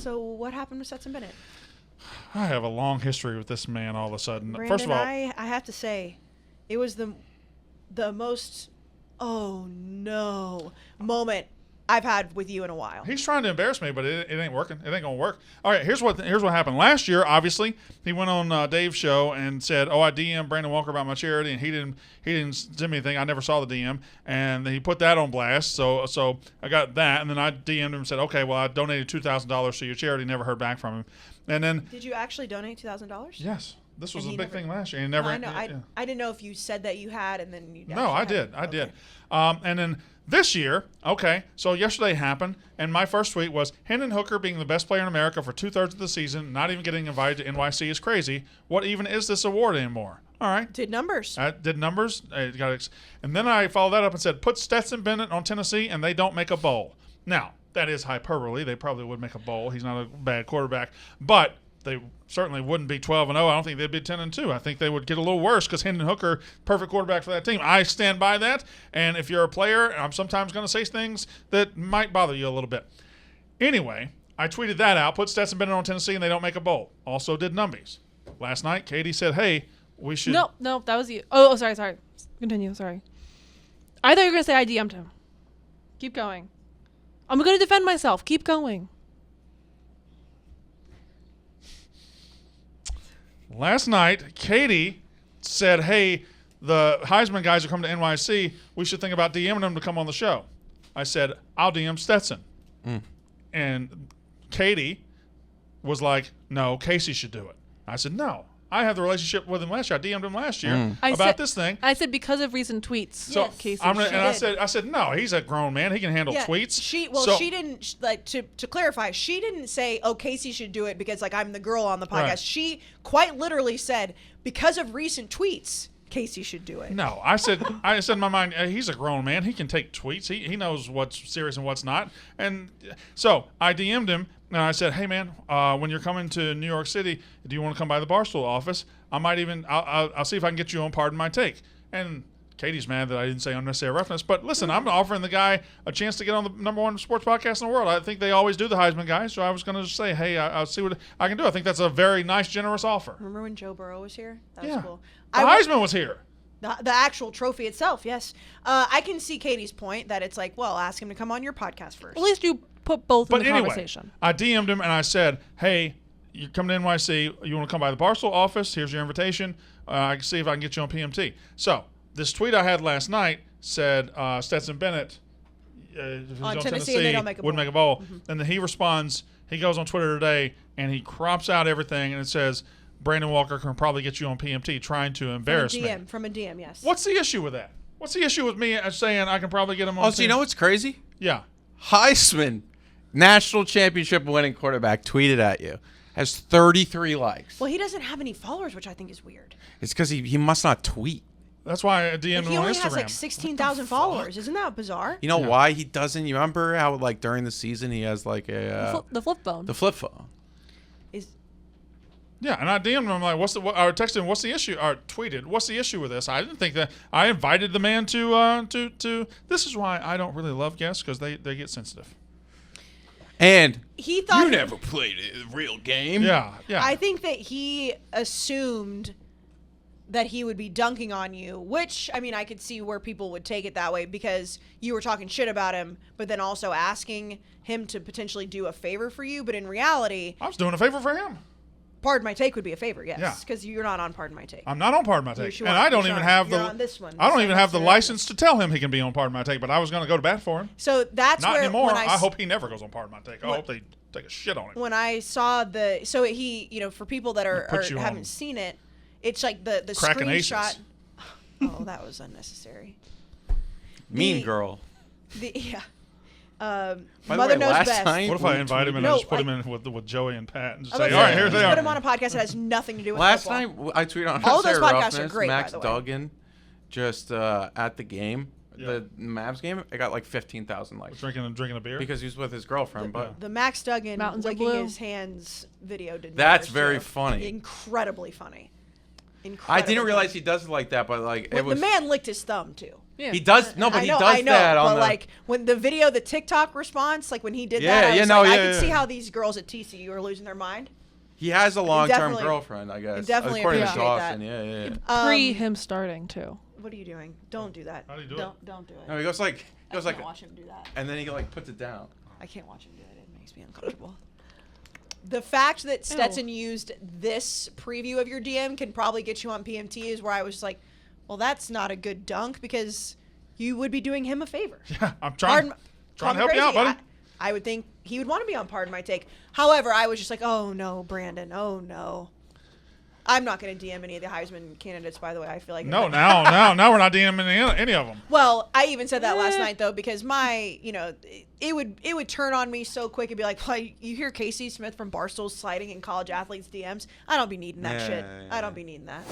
So what happened with Stetson Bennett? I have a long history with this man all of a sudden. Brandon, First of all, I have to say, it was the most oh no moment I've had with you in a while. he's trying to embarrass me, but it ain't working. It ain't gonna work. All right, here's what happened last year. Obviously, he went on Dave's show and said, "Oh, I DM'd Brandon Walker about my charity, and he didn't send me anything. I never saw the DM, and he put that on blast. So I got that, and then I DM'd him and said, okay, well, I donated $2,000 to your charity. Never heard back from him, and then Did you actually donate $2,000? yes, this was And a he big never- thing last year. And he never. I know. yeah. I didn't know if you said that you had, and then you. No, I actually did. had. I did. And then this year, okay, so yesterday happened, and my first tweet was, Hendon Hooker being the best player in America for 2/3 of the season, not even getting invited to NYC is crazy. What even is this award anymore? All right. Did numbers. Did numbers. And then I followed that up and said, put Stetson Bennett on Tennessee, and they don't make a bowl. Now, that is hyperbole. They probably would make a bowl. He's not a bad quarterback. But they certainly wouldn't be 12-0. I don't think they'd be 10-2. I think they would get a little worse because Hendon Hooker, perfect quarterback for that team. I stand by that. And if you're a player, I'm sometimes going to say things that might bother you a little bit. Anyway, I tweeted that out, put Stetson Bennett on Tennessee, and they don't make a bowl. Also did numbies. Last night, Katie said, hey, we should. No, that was you. Oh, sorry. Continue, sorry. I thought you were going to say I DM'd him. Keep going. I'm going to defend myself. Keep going. Last night, Katie said, hey, the Heisman guys are coming to NYC. We should think about DMing them to come on the show. I said, I'll DM Stetson. And Katie was like, no, Casey should do it. I said, no. I have the relationship with him last year. I DM'd him last year about this thing. I said because of recent tweets. So Casey. I said, no, he's a grown man. He can handle tweets. She didn't like to clarify. She didn't say, "Oh, Casey should do it because like I'm the girl on the podcast." Right. She quite literally said, "Because of recent tweets, Casey should do it." No, I said in my mind, he's a grown man. He can take tweets. He knows what's serious and what's not. And so I DM'd him. And I said, hey, man, when you're coming to New York City, do you want to come by the Barstool office? I'll see if I can get you on Pardon My Take. And Katie's mad that I didn't say unnecessary roughness. But listen, I'm offering the guy a chance to get on the #1 sports podcast in the world. I think they always do the Heisman guys. So I was going to just say, hey, I'll see what I can do. I think that's a very nice, generous offer. Remember when Joe Burrow was here? That was cool. The Heisman was here. The actual trophy itself, yes. I can see Katie's point that it's like, well, ask him to come on your podcast first. At least you put both in the anyway, conversation. I DM'd him and I said, hey, you come to NYC, you want to come by the Barstool office, here's your invitation. I can see if I can get you on PMT. So this tweet I had last night said Stetson Bennett on Tennessee and they don't make a wouldn't make a bowl. And then he responds, he goes on Twitter today and he crops out everything and it says, Brandon Walker can probably get you on PMT trying to embarrass me. From a DM, yes. What's the issue with that? What's the issue with me saying I can probably get him on so you know what's crazy? Yeah. Heisman, national championship winning quarterback, tweeted at you. Has 33 likes. Well, he doesn't have any followers, which I think is weird. It's because he must not tweet. That's why I DM'd him He on only Instagram. has like 16,000 followers. Isn't that bizarre? You know why he doesn't? You remember how like during the season he has like the flip phone. The flip phone. Yeah, and I DM'd him. I'm like, I texted him, what's the issue? Or tweeted, what's the issue with this? I didn't think that. I invited the man to. This is why I don't really love guests because they get sensitive. And he thought you never played a real game. Yeah. I think that he assumed that he would be dunking on you, which, I mean, I could see where people would take it that way because you were talking shit about him, but then also asking him to potentially do a favor for you. But in reality, I was doing a favor for him. Pardon My Take would be a favor, yes. Yeah. Because you're not on Pardon My Take. I'm not on Pardon My Take. Sure, and I don't you're even on- have you're the on this one. I don't This even one have the is license to tell him he can be on Pardon My Take, but I was going to go to bat for him. So that's Not where anymore. when I hope he never goes on Pardon My Take. I hope they take a shit on it. When I saw so he, for people that you haven't on seen it, it's like the cracking screenshot. aces. Oh, that was unnecessary. Mean girl. By the Mother way, knows last best. night What if I invite him and I No, just put him in with Joey and Pat and just I say, was all right, saying, here they just are. put him on a podcast that has nothing to do with Last football. night I tweeted on All of those Unnecessary podcasts are Roughness, great, by Max the way. Duggan, just at the game, the Mavs game. It got like 15,000 likes Drinking a beer. because he was with his girlfriend. But The Max Duggan Mountains are licking blue. his hands video did. That's numbers, very too. funny. Incredibly funny. I didn't realize he does it like that. But like Well, it was the man licked his thumb too. Yeah. He does no, but he does I know, that on but the. like when the video, the TikTok response, like when he did Yeah, that, I yeah, was no, like, I yeah, could see yeah. how these girls at TCU are losing their mind. He has a long-term definitely- girlfriend, I guess. definitely According to appreciate Dawson, that. yeah. Pre him starting too. What are you doing? Don't do that. How do you do Don't do it. No, he goes like, I can't watch him do that. and then he like puts it down. I can't watch him do it. It makes me uncomfortable. The fact that Stetson used this preview of your DM can probably get you on PMT is where I was like, well, that's not a good dunk because you would be doing him a favor. Yeah, I'm trying to help you out, buddy. I would think he would want to be on Pardon My Take. However, I was just like, oh no, Brandon, oh no. I'm not going to DM any of the Heisman candidates, by the way. I feel like No, now we're not DMing any of them. Well, I even said that last night though because my, it would turn on me so quick and be like, well, you hear Casey Smith from Barstool sliding in college athletes DMs. I don't be needing that shit. I don't be needing that.